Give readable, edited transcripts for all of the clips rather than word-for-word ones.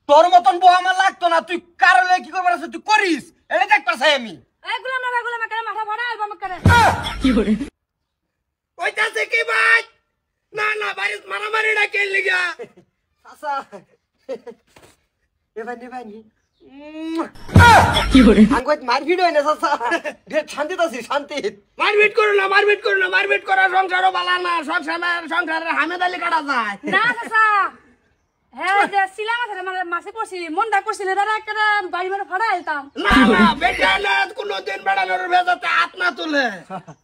তোর মতন বউ আমার লাগতো না, তুই কারলে কি করবার আছে তুই করিস, এটা দেখ পারছাই আমি। এগুলো করে মাথা ভরা অ্যালবাম করে কি করে ওইটাছে কি ভাই? না না বাড়ি মারামারি না কেন লিগা চাচা এ ভাই ভাই কি করে আঙ্গুত মারপিট হয় না চাচা, শান্তি আছি শান্তি। মারপিট করো না, মারপিট করো না, মারপিট করা সংসারও ভালো না, সংসারের হামেদালি কাটা যায় না চাচা। হ্যাঁ যে সিলা মাছে পড়ছি মনটা করছিল দাদা একটা বাড়ি মানে ভাড়া আইতাম। না না বেটা না কোনো দিন বেড়ানোর ভেজাতে হাত না তুলে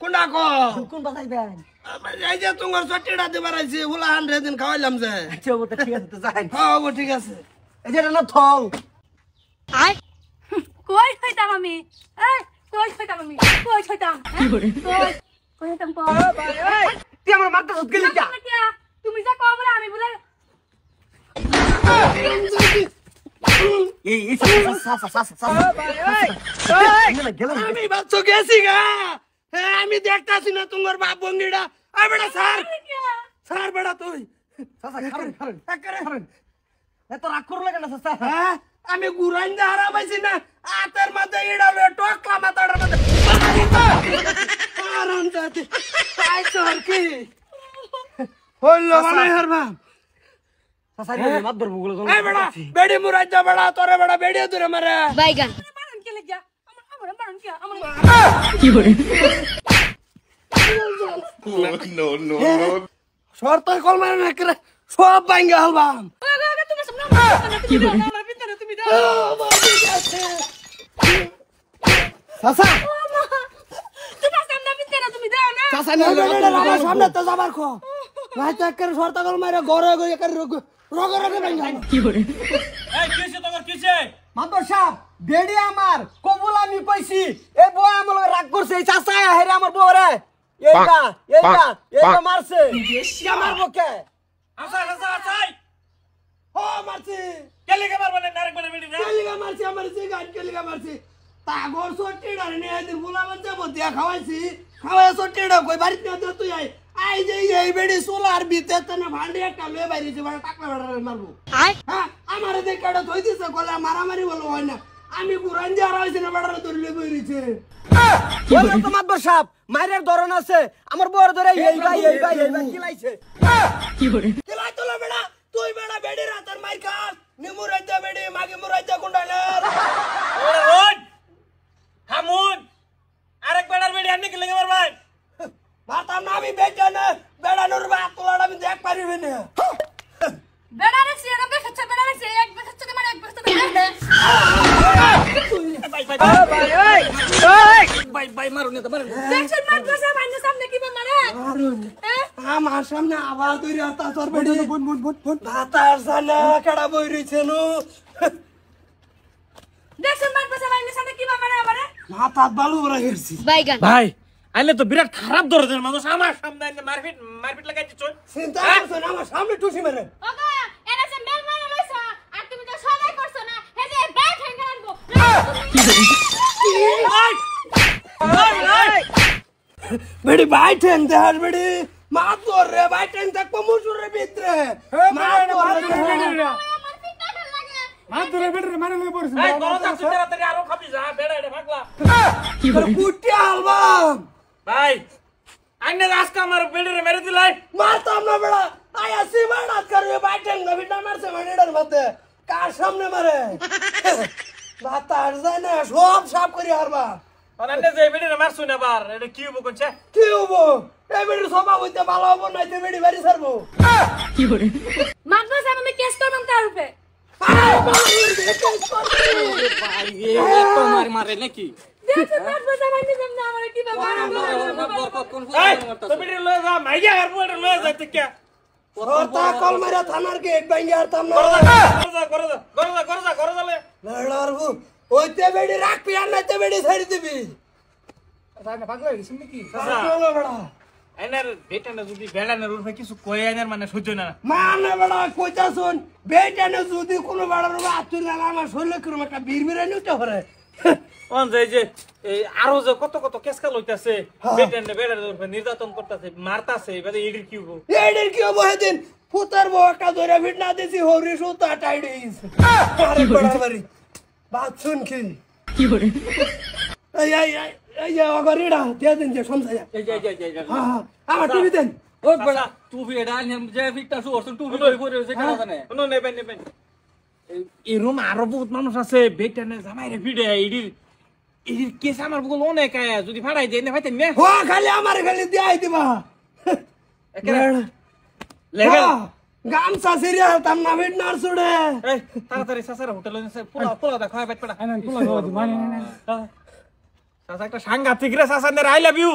কোনটা কো কোন বাজাইবেন এই যে তোমার চট্টিটা দিবার আইছি হুলা 100 দিন খাওয়াইলাম যে। আচ্ছা ওটা ঠিক আছে তো যাই। হ্যাঁ ও ঠিক আছে। এই যে না থং আই কই হইতাম আমি, এই কই হইতাম আমি, কই হইতাম কি করে কই হইতাম কই ভাই তুই আমার মাথা উঠ গেলি কি? তুমি যা কও বলে আমি বলে এই আমি বাচ্চা গেছি গা। হ্যাঁ আমি দেখতাছি না তোমার বাপ বঙ্গিটা। আই বেটা স্যার স্যার বেটা তুই এত রাগ করলে কেন স্যার? হ্যাঁ আমি গুরাইন দে হারা পাইছি না আতের মধ্যে ইড়ালে টকলা মাথার মধ্যে আরাম যাতে তাই স্যার কি হইলো মানে হারবা সাসারি মাত ধরবো গুলো। এই বেটা বেডি মুরাই যা বেটা তোরে বেটা বেডি ধরে মারে বাইগান মারন কে লাগিয়া আমার মারন কে আমার কি করে নো নো নো শর্ত কল মারে না করে সব ভাঙ্গা হলবাম। তুমি সামনে কি করে আমার ভিতরে তুমি দাও সাসা তুমি সামনে ভিতরে তুমি দাও না সাসা না আমার সামনে তো যাবার কো নাই তো করে শর্ত কল মারে গরে গরে করে রগে রগে ভাঙ্গা কি করে। এই কিছে তোমার কিছে মাদর সাহেব বেডি আমার কবুল আমি কইছি এই বউ আমার রাগ করছে এই চাচা হেরে আমার বউ রে এইটা মারছে কি মারবো কে? আসা আসা আসাই ও মারছে কেলিগা মারবানে নারক মানে মিডি না কেলিগা মারছে আমার যে গান কেলিগা মারছে তাগর সটিড়া রে এদিন বুলামান যাব দিয়া খাওয়াইছি খাওয়ায় সটিড়া কই বাড়িতে না তুই আই যে এই বেডি সোলার ভিতরে না ভান্ডি একটা লয়ে বাইরে যে টাকলা বাড়ারে মারবো। হ্যাঁ আমারে দেখাটা থই দিছে কলা মারামারি বলো হয় না আমি গুরান যে হারাইছি না বাড়ারে ধরলে বইরিছে। ওরে তো মাদর সাহেব মাইরের ধরন আছে আমার বউর ধরে এই ভাই কিলাইছে কি করে কিলাই তোলা বেড়া তুই বেড়া বেডি রাতের মাইর খাস নিমুরাই দে বেডি মাগে মুরাই দে কোন্ডালে ওরে রোজ হামুন আরেক বেড়ার বেড়ি আনি কেলিগা মারবাই মারতাম না আমি বেটা না বেড়ানোর বা তোলাটা আমি দেখ পারিবে না বেড়া রে সিয়া বেখাচ্ছে বেড়া রে সিয়া এক বেখাচ্ছে মানে এক বেখাচ্ছে ভাই ভাই মারুন না মারুন দেখছেন মার বসা ভাইনে সামনে কি মারে আমার সামনে আবার তুই রাস্তা তোর বেডি বুন ভাতার সানা কেডা বই রইছে নো দেখছেন মার বসা ভাইনে সামনে কি মারে আমারে মাথাত বালু ভরা গেছি বাইগান ভাই আইলে তো বিরাট খারাপ ধরনের মানুষ আমার সামনে আইলে মারপিট লাগাইতে চল চিন্তা করছ না আমার সামনে টুসি মেরে ওগো এরা যে মেল মারা লইছ আর তুমি তো সবাই করছো না হে যে ব্যাগ হ্যাঙ্গার আনবো বেডি বাইটেন দেহার বেডি মা তোর রে বাইটেন থাকবো মুসুরের ভিতরে মা তোর আমার পিঠা ভাল লাগে মা তোর বেডি মারে লই পড়ছ এই গরজা তুই তাড়াতাড়ি আরো খাবি যা বেড়া এটা ভাগলা কি করে কুটি আলবাম ভাই আইনে আজকে আমার বেড়ে মেরে দিলাই মারতাম না বেড়া আয়া সিমানাত করবে বাইটেন না বিনা মারছে মানেডার মধ্যে কার সামনে মারে বাতার যায় না সব সাফ করি হারবা অনান্নে যে বেড়ে মারছুন আবার এটা কি হবো কোনছে কি হবো এই বেড়ি সভা হইতে ভালো হবো না যে বেড়ি বাড়ি ছাড়বো কি করে মার বসা আমি কেস করব তার উপরে তোমার মারে নাকি দেখছেন মার বসা ভাইনে সামনে আমারে কি এই তো বেড়ে লয়ে যা মাইয়া আর বড় লয়ে যাইতে কে ওটা কল মারা থানার গেট ভাঙি আরতাম না গরজা লে লড়ারবু ওইতে বেড়ি রাখবি আর নাইতে বেড়ি ছাড়ি দিবি না পাগলা গেছিস নাকি চলো বেড়া আইনার বেটানা যদি বেড়ানোর উঠে কিছু কই আইনার মানে সহ্য না মানে বেড়া কইতা শুন বেটানে যদি কোনো বেড়ার আতুর না আমার শরীরে কিরম একটা বিড়বিড়ানি উঠে পড়ে অন যাই যে এই আরো যে কত কত কেসকা লইতাছে বেটানে বেড়ার উঠে নির্যাতন করতেছে মারতাছে এবারে এডির কি হবো এডির কি হবো হেদিন ফুতার বউ একটা ধরে ফিট না দিছি হরি সুতা টাইট হয়ে গেছে আরে বড়াবাড়ি বাত শুন কি এই এই এই এই যে অগরিড়া দিয়ে দিন যে সমঝা যা এই যে হ্যাঁ হ্যাঁ আমার টিভি দেন ও বড়া টুপি এটা নিয়ে যে ফিটটা সুরছুন টুপি পরে রয়েছে কেন জানে শুনো নেবেন এরম আরো বহুত মানুষ আছে বেটা না জামাই রে ভিড়ে এডির কেস আমার বগল অনেক আয়া যদি ফাড়াই দেয় না ভাইতেন না ও খালি আমার খালি দিয়াই দিবা লেভেল গামছা সিরিয়া তাম না ফিট নার ছুড়ে এই তাড়াতাড়ি সাসারা হোটেলে পোলা দা খাওয়া পেট পড়া পোলা খাওয়া দি মানে সাসা একটা সাংঘাতিক রে সাসা নে আই লাভ ইউ